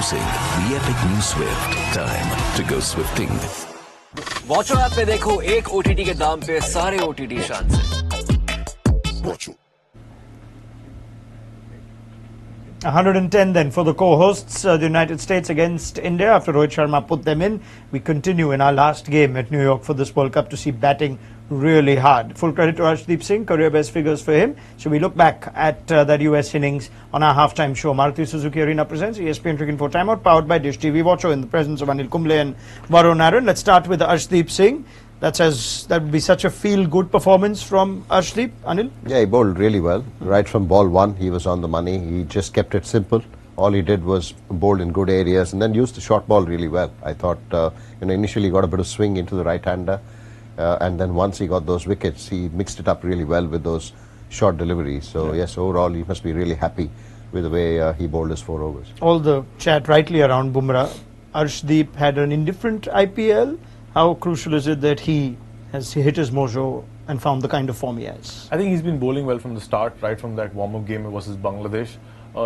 Introducing the epic new Swift. Time to go swifting. Watcho app पे देखो एक OTT के दाम पे सारे OTT शान से. 110 then for the co-hosts, the United States against India after Rohit Sharma put them in. We continue in our last game at New York for this World Cup to see batting really hard. Full credit to Arshdeep Singh, career best figures for him. So we look back at that US innings on our halftime show. Maruti Suzuki Arena presents ESPN Cricket for Timeout, powered by Dish TV. Watcho in the presence of Anil, Kumble and Varun. Let's start with Arshdeep Singh. That would be such a feel-good performance from Arshdeep. Anil? Yeah, he bowled really well. Right from ball one, he was on the money. He just kept it simple. All he did was bowl in good areas and then used the short ball really well. I thought, initially he got a bit of swing into the right-hander. And then once he got those wickets, he mixed it up really well with those short deliveries. So, yes, overall, he must be really happy with the way he bowled his 4 overs. All the chat rightly around Bumrah. Arshdeep had an indifferent IPL. How crucial is it that he has hit his mojo and found the kind of form he has? I think he's been bowling well from the start, right from that warm-up game versus Bangladesh.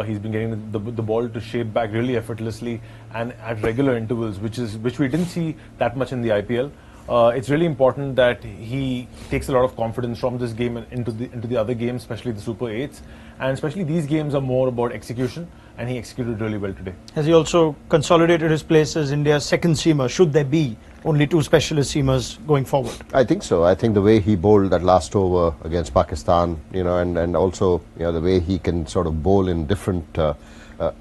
He's been getting the ball to shape back really effortlessly and at regular intervals, which we didn't see that much in the IPL. It's really important that he takes a lot of confidence from this game and into the other games, especially the Super 8s. And especially these games are more about execution, and he executed really well today. Has he also consolidated his place as India's second seamer? Should there be only 2 specialist seamers going forward? I think so. I think the way he bowled that last over against Pakistan, and also the way he can sort of bowl in different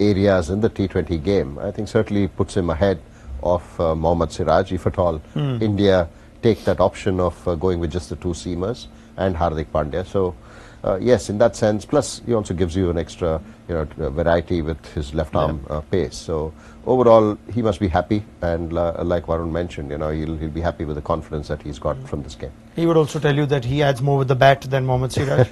areas in the T20 game, I think certainly puts him ahead of Mohammad Siraj, if at all India take that option of going with just the 2 seamers and Hardik Pandya. So yes, in that sense, plus he also gives you an extra variety with his left arm pace. So overall, he must be happy, and like Varun mentioned, he'll be happy with the confidence that he's got from this game. He would also tell you that he adds more with the bat than Mohammad Siraj.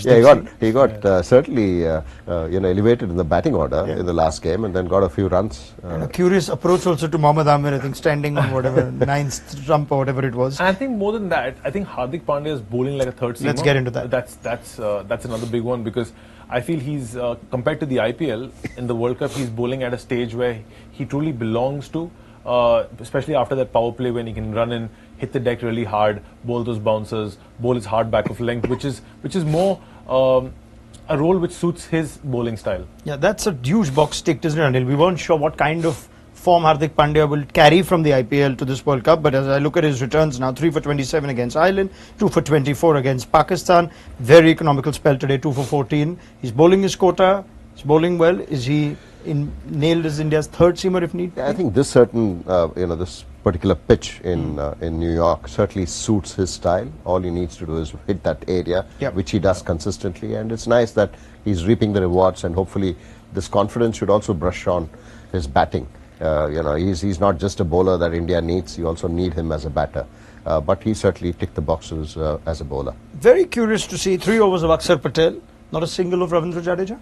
Yeah, he got certainly elevated in the batting order in the last game, and then got a few runs. And a curious approach also to Mohammad Amir, I think, standing on whatever 9th trump or whatever it was. And I think more than that, I think Hardik Pandya is bowling like a third seamer. Let's get into that. That's another big one, because I feel he's compared to the IPL in the World Cup, he's bowling at a stage where he truly belongs to, especially after that power play when he can run in, hit the deck really hard, bowl those bouncers, bowl his hard back of length, which is more a role which suits his bowling style. Yeah, that's a huge box ticked, isn't it, Anil? We weren't sure what kind of form Hardik Pandya will carry from the IPL to this World Cup, but as I look at his returns now, 3 for 27 against Ireland, 2 for 24 against Pakistan, very economical spell today, 2 for 14. He's bowling his quota, he's bowling well. Is he nailed as India's third seamer if need be? I think this this particular pitch in New York certainly suits his style. All he needs to do is hit that area, which he does consistently, and it's nice that he's reaping the rewards, and hopefully this confidence should also brush on his batting. He's not just a bowler that India needs, you also need him as a batter. But he certainly ticked the boxes as a bowler. Very curious to see 3 overs of Akshar Patel, not a single of Ravindra Jadeja.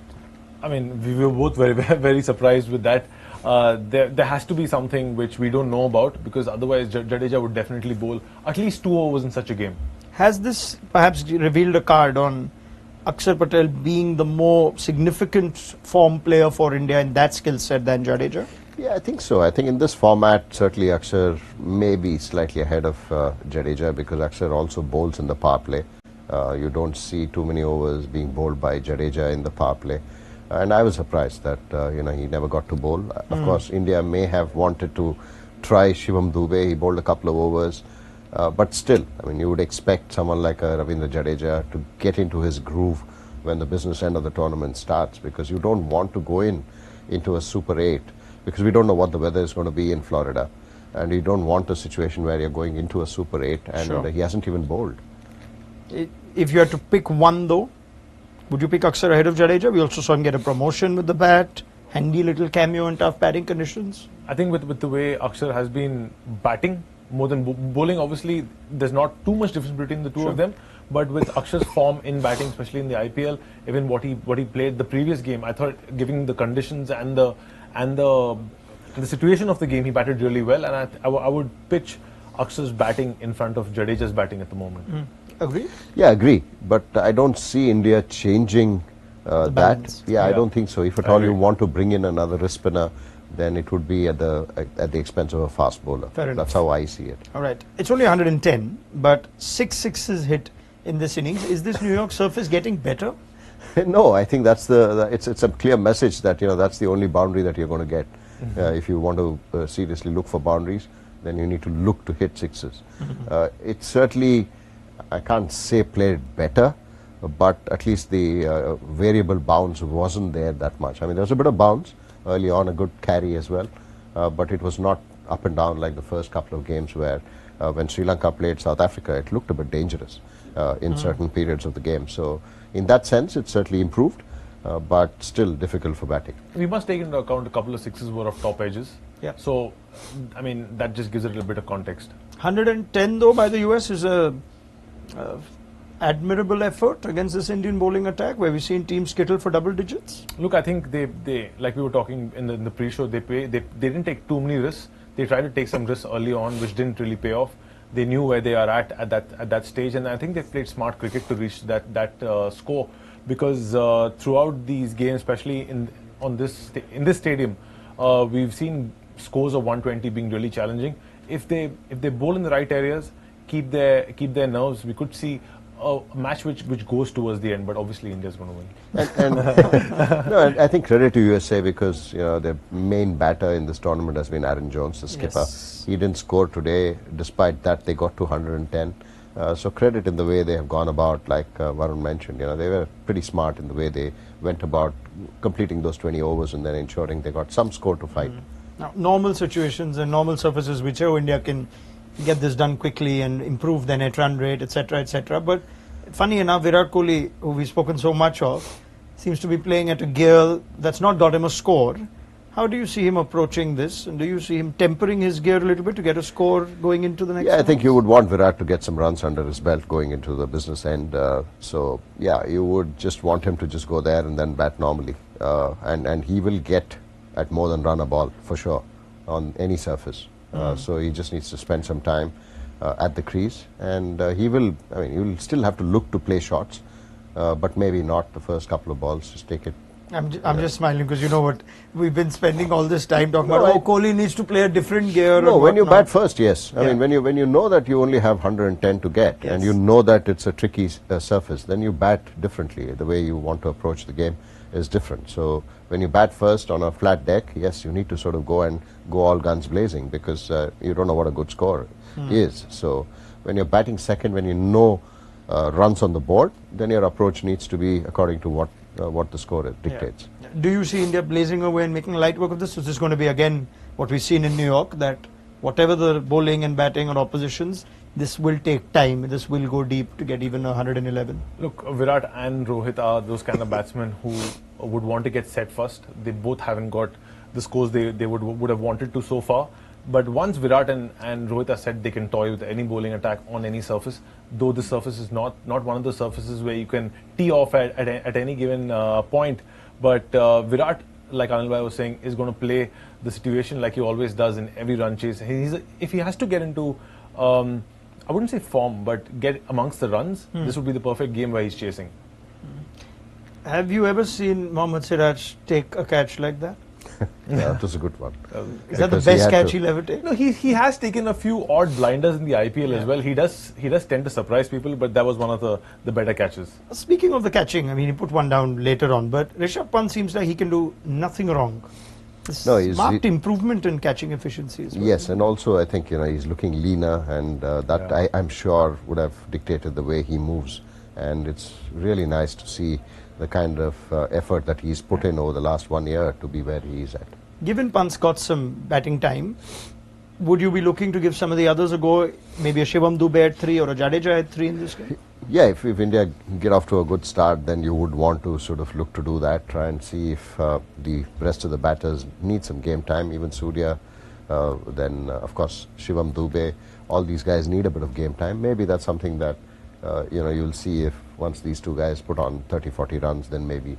I mean, we were both very, very surprised with that. There has to be something which we don't know about, because otherwise Jadeja would definitely bowl at least 2 overs in such a game. Has this perhaps revealed a card on Akshar Patel being the more significant form player for India in that skill set than Jadeja? Yeah, I think so. I think in this format, certainly Akshar may be slightly ahead of Jadeja, because Akshar also bowls in the power play. You don't see too many overs being bowled by Jadeja in the power play. And I was surprised that he never got to bowl. Of course, India may have wanted to try Shivam Dube. He bowled a couple of overs. But still, I mean, you would expect someone like Ravindra Jadeja to get into his groove when the business end of the tournament starts, because you don't want to go into a Super 8, because we don't know what the weather is going to be in Florida. And you don't want a situation where you're going into a Super 8 and he hasn't even bowled. If you had to pick one, though, would you pick Akshar ahead of Jadeja? We also saw him get a promotion with the bat, handy little cameo in tough batting conditions. I think with the way Akshar has been batting more than bowling, obviously there's not too much difference between the two of them. But with Akshar's form in batting, especially in the IPL, even what he played the previous game, I thought, giving the conditions and the situation of the game, he batted really well. And I would pitch Akshar's batting in front of Jadeja's batting at the moment. Agree? Yeah, agree. But I don't see India changing that. balance. Yeah, I don't think so. If at all you want to bring in another wrist spinner then it would be at the expense of a fast bowler. Fair enough. That's how I see it. All right. It's only 110, but 6 sixes hit in this innings. Is this New York surface getting better? No, I think that's it's a clear message that that's the only boundary that you're going to get. If you want to seriously look for boundaries, then you need to look to hit sixes. It's certainly, I can't say played better, but at least the variable bounce wasn't there that much. I mean, there was a bit of bounce early on, a good carry as well, but it was not up and down like the first couple of games where when Sri Lanka played South Africa, it looked a bit dangerous in certain periods of the game. So in that sense, it certainly improved, but still difficult for batting. We must take into account a couple of sixes were off top edges. Yeah. So, I mean, that just gives it a little bit of context. 110 though by the US is a admirable effort against this Indian bowling attack, where we've seen teams skittle for double digits. Look, I think they like we were talking in the pre-show, they didn't take too many risks. They tried to take some risks early on, which didn't really pay off. They knew where they are at that stage, and I think they played smart cricket to reach that score, because throughout these games, especially in this stadium, we've seen scores of 120 being really challenging. If they bowl in the right areas, keep their nerves, we could see a match which goes towards the end. But obviously India's going to win. And no, I think credit to USA, because their main batter in this tournament has been Aaron Jones, the skipper. Yes. He didn't score today. Despite that, they got to 110. So credit in the way they have gone about, like Varun mentioned. They were pretty smart in the way they went about completing those 20 overs and then ensuring they got some score to fight. Now, normal situations and normal surfaces, which India can get this done quickly and improve their net run rate, etc., etc. But funny enough, Virat Kohli, who we've spoken so much of, seems to be playing at a gear that's not got him a score. How do you see him approaching this? And do you see him tempering his gear a little bit to get a score going into the next? Yeah, I think you would want Virat to get some runs under his belt going into the business end. So, yeah, you would just want him to just go there and then bat normally. And he will get at more than run a ball, for sure, on any surface. So he just needs to spend some time at the crease. And he will still have to look to play shots, but maybe not the first couple of balls. Just take it. I'm just smiling because you know what, we've been spending all this time talking about, Kohli needs to play a different gear. No, when you bat first, yes. I mean, when you know that you only have 110 to get, Yes. and you know that it's a tricky surface, then you bat differently. The way you want to approach the game is different. So when you bat first on a flat deck, yes, you need to sort of go all guns blazing, because you don't know what a good score is. So when you're batting second, when you know runs on the board, then your approach needs to be according to what the score dictates. Yeah. Do you see India blazing away and making light work of this? Is this going to be again what we've seen in New York, that whatever the bowling and batting or oppositions, this will take time, this will go deep to get even 111? Look, Virat and Rohit are those kind of batsmen who would want to get set first. They both haven't got the scores they would have wanted to so far. But once Virat and Rohit are set, they can toy with any bowling attack on any surface. Though the surface is not one of the surfaces where you can tee off at any given point. But Virat, like Anil was saying, is going to play the situation like he always does in every run chase. If he has to get into, I wouldn't say form, but get amongst the runs, this would be the perfect game where he's chasing. Have you ever seen Mohammad Siraj take a catch like that? Yeah, that was a good one. Is that the Because best catch he'll ever take? No, he has taken a few odd blinders in the IPL as well. He does tend to surprise people, but that was one of the better catches. Speaking of the catching, I mean, he put one down later on, but Rishabh Pant seems like he can do nothing wrong. No, he's marked improvement in catching efficiency as well. Yes, and also I think he's looking leaner, and that I'm sure would have dictated the way he moves. And it's really nice to see the kind of effort that he's put in over the last 1 year to be where he is at. Given Pant's got some batting time, would you be looking to give some of the others a go? Maybe a Shivam Dube at 3 or a Jadeja at 3 in this game? Yeah, if India get off to a good start, then you would want to sort of look to do that, try and see if the rest of the batters need some game time. Even Surya, then of course Shivam Dube, all these guys need a bit of game time. Maybe that's something that you'll see if once these two guys put on 30-40 runs, then maybe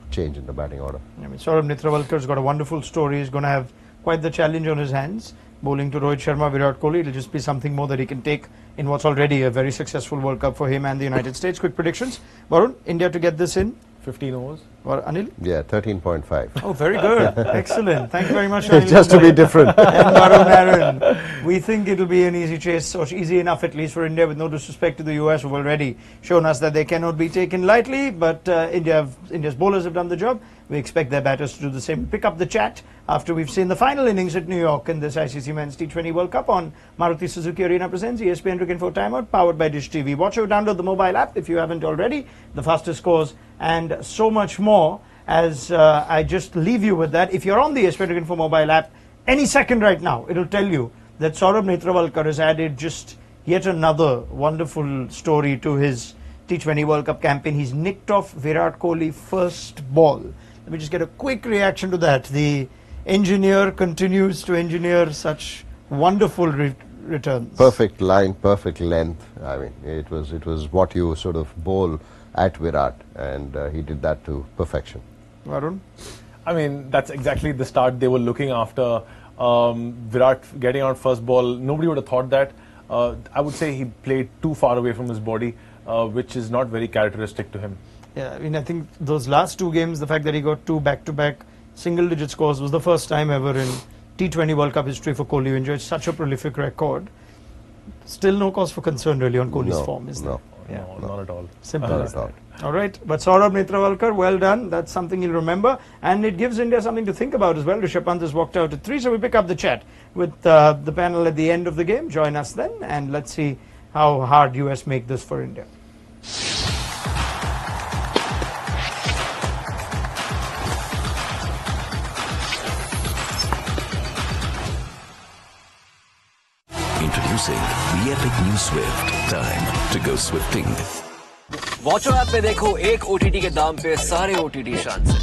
change in the batting order. I mean, Saurabh Netravalkar's got a wonderful story. He's going to have quite the challenge on his hands, bowling to Rohit Sharma, Virat Kohli. It'll just be something more that he can take in what's already a very successful World Cup for him and the United States. Quick predictions. Varun, India to get this in? 15 overs. Or Anil? Yeah, 13.5. Oh, very good. Excellent. Thank you very much, Anil. Just to be different. And Varun, Aaron. We think it'll be an easy chase, or easy enough at least for India, with no disrespect to the US, who've already shown us that they cannot be taken lightly. But India's bowlers have done the job. We expect their batters to do the same. Pick up the chat after we've seen the final innings at New York in this ICC Men's T20 World Cup on Maruti Suzuki Arena presents ESPN Cricket Info Timeout, powered by Dish TV. Watch or download the mobile app if you haven't already. The fastest scores and so much more. As I just leave you with that, if you're on the ESPN Cricket Info mobile app, any second right now, it'll tell you that Saurabh Netravalkar has added just yet another wonderful story to his T20 World Cup campaign. He's nicked off Virat Kohli's first ball. Let me just get a quick reaction to that. The engineer continues to engineer such wonderful returns. Perfect line, perfect length. I mean, it was what you sort of bowl at Virat, and he did that to perfection. Varun? I mean, that's exactly the start they were looking after. Virat getting out first ball, nobody would have thought that. I would say he played too far away from his body, which is not very characteristic to him. Yeah, I mean, I think those last two games, the fact that he got two back-to-back single-digit scores was the first time ever in T20 World Cup history for Kohli, who enjoyed such a prolific record. Still no cause for concern really on Kohli's form, is there? No. Yeah. No, not at all. Simple Not as at all. that. All right, but Saurabh Netravalkar, well done. That's something you'll remember, and it gives India something to think about as well. Rishabh Pant has walked out at 3, so we pick up the chat with the panel at the end of the game. Join us then, and let's see how hard US make this for India. Introducing the epic new Swift. Time to go swifting. Watcho app पे देखो एक OTT के दाम पे सारे OTT शान से।